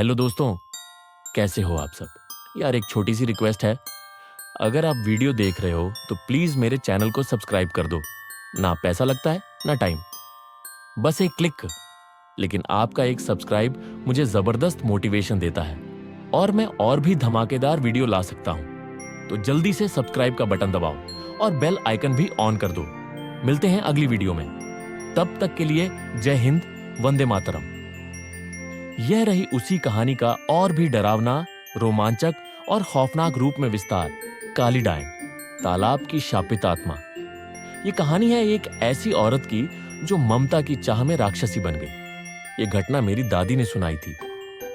Hello दोस्तों, कैसे हो आप सब? यार एक छोटी सी रिक्वेस्ट है। अगर आप वीडियो देख रहे हो तो प्लीज मेरे चैनल को सब्सक्राइब कर दो। ना पैसा लगता है ना टाइम, बस एक क्लिक। लेकिन आपका एक सब्सक्राइब मुझे जबरदस्त मोटिवेशन देता है और मैं और भी धमाकेदार वीडियो ला सकता हूं। तो जल्दी से सब्सक्राइब का बटन दबाओ और बेल आइकन भी ऑन कर दो। मिलते हैं अगली वीडियो में, तब तक के लिए जय हिंद, वंदे मातरम। यह रही उसी कहानी का और भी डरावना, रोमांचक और खौफनाक रूप में विस्तार, काली डायन, तालाब की शापित आत्मा। यह कहानी है एक ऐसी औरत की जो ममता की चाह में राक्षसी बन गई। यह घटना मेरी दादी ने सुनाई थी,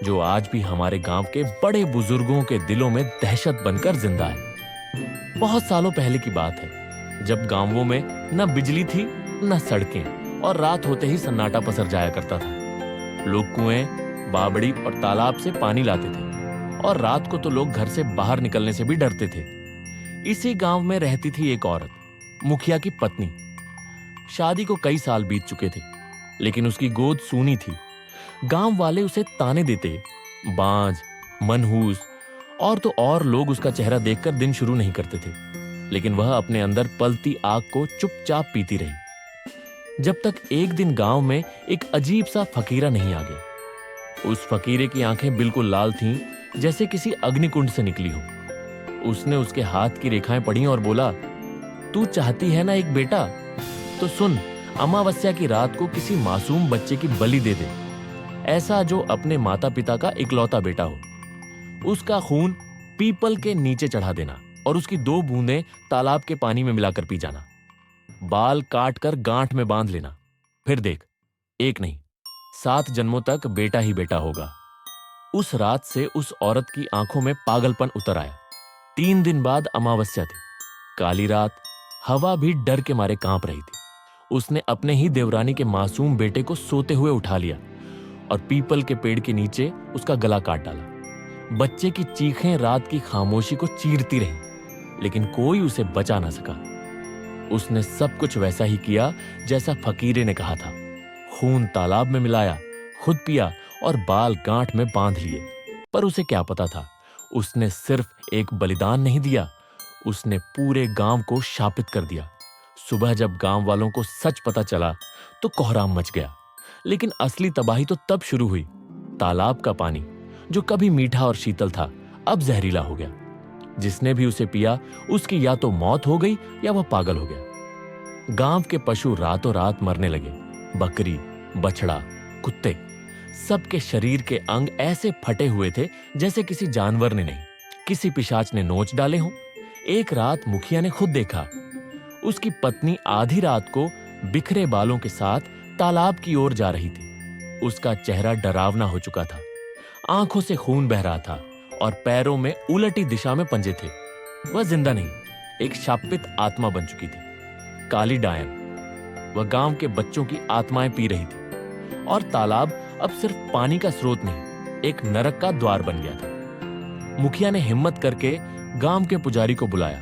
जो आज भी हमारे गांव के बड़े बुजुर्गों के दिलों में दहशत बनकर जिंदा है। बहुत सालों पहले की बात है, जब गांवों में न बिजली थी न सड़कें और रात होते ही सन्नाटा पसर जाया करता था। लोग कुएं, बावड़ी और तालाब से पानी लाते थे और रात को तो लोग घर से बाहर निकलने से भी डरते थे। इसी गांव में रहती थी एक औरत, मुखिया की पत्नी। शादी को कई साल बीत चुके थे, लेकिन उसकी गोद सूनी थी। गांव वाले उसे ताने देते, बांझ, मनहूस और तो और लोग उसका चेहरा देखकर दिन शुरू नहीं करते थे। लेकिन वह अपने अंदर पलती आग को चुपचाप पीती रही, जब तक एक दिन गांव में एक अजीब सा फकीरा नहीं आ गया। उस फकीरे की आंखें बिल्कुल लाल थीं, जैसे किसी अग्निकुंड से निकली हो। उसने उसके हाथ की रेखाएं पढ़ी और बोला, तू चाहती है ना एक बेटा, तो सुन, अमावस्या की रात को किसी मासूम बच्चे की बलि दे दे, ऐसा जो अपने माता पिता का इकलौता बेटा हो। उसका खून पीपल के नीचे चढ़ा देना और उसकी 2 बूंदें तालाब के पानी में मिलाकर पी जाना। बाल काट कर गांठ में बांध लेना, फिर देख, एक नहीं 7 जन्मों तक बेटा ही बेटा होगा। उस रात से उस औरत की आंखों में पागलपन उतर आया। 3 दिन बाद अमावस्या थी, काली रात, हवा भी डर के मारे कांप रही थी। उसने अपने ही देवरानी के मासूम बेटे को सोते हुए उठा लिया और पीपल के पेड़ के नीचे उसका गला काट डाला। बच्चे की चीखें रात की खामोशी को चीरती रहीं, लेकिन कोई उसे बचा ना सका। उसने सब कुछ वैसा ही किया जैसा फकीरे ने कहा था। खून तालाब में मिलाया, खुद पिया और बाल गांठ में बांध लिए। पर उसे क्या पता था, उसने सिर्फ एक बलिदान नहीं दिया, उसने पूरे गांव को शापित कर दिया। सुबह जब गांव वालों को सच पता चला तो कोहराम मच गया। लेकिन असली तबाही तो तब शुरू हुई। तालाब का पानी, जो कभी मीठा और शीतल था, अब जहरीला हो गया। जिसने भी उसे पिया, उसकी या तो मौत हो गई या वह पागल हो गया। गांव के पशु रातों रात मरने लगे। बकरी, बछड़ा, कुत्ते, सबके शरीर के अंग ऐसे फटे हुए थे जैसे किसी जानवर ने नहीं, किसी पिशाच ने नोच डाले हों। एक रात मुखिया ने खुद देखा, उसकी पत्नी आधी रात को बिखरे बालों के साथ तालाब की ओर जा रही थी। उसका चेहरा डरावना हो चुका था, आंखों से खून बह रहा था और पैरों में उलटी दिशा में पंजे थे। वह जिंदा नहीं, एक शापित आत्मा बन चुकी थी, काली डायन। वह गांव के बच्चों की आत्माएं पी रही थी और तालाब अब सिर्फ पानी का स्रोत नहीं, एक नरक का द्वार बन गया था। मुखिया ने हिम्मत करके गांव के पुजारी को बुलाया।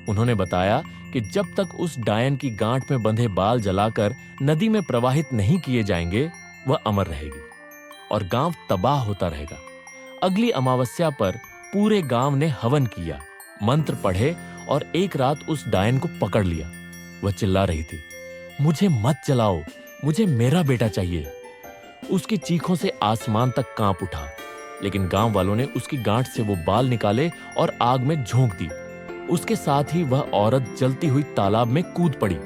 उन्होंने बताया कि जब तक उस डायन की गांठ में बंधे बाल जलाकर नदी में प्रवाहित नहीं किए जाएंगे, वह अमर रहेगी और गांव तबाह होता रहेगा। अगली अमावस्या पर पूरे गांव ने हवन किया, मंत्र पढ़े और एक रात उस डायन को पकड़ लिया। वह चिल्ला रही थी, मुझे मत जलाओ, मुझे मेरा बेटा चाहिए। उसकी चीखों से आसमान तक कांप उठा, लेकिन गांव वालों ने उसकी गांठ से वो बाल निकाले और आग में झोंक दी। उसके साथ ही वह औरत जलती हुई तालाब में कूद पड़ी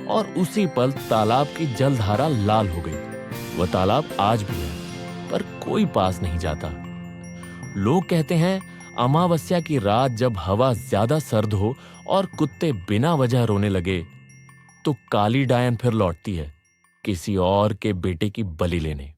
और उसी पल तालाब की जलधारा लाल हो गई। वह तालाब आज भी है, पर कोई पास नहीं जाता। लोग कहते हैं, अमावस्या की रात जब हवा ज्यादा सर्द हो और कुत्ते बिना वजह रोने लगे, तो काली डायन फिर लौटती है, किसी और के बेटे की बलि लेने।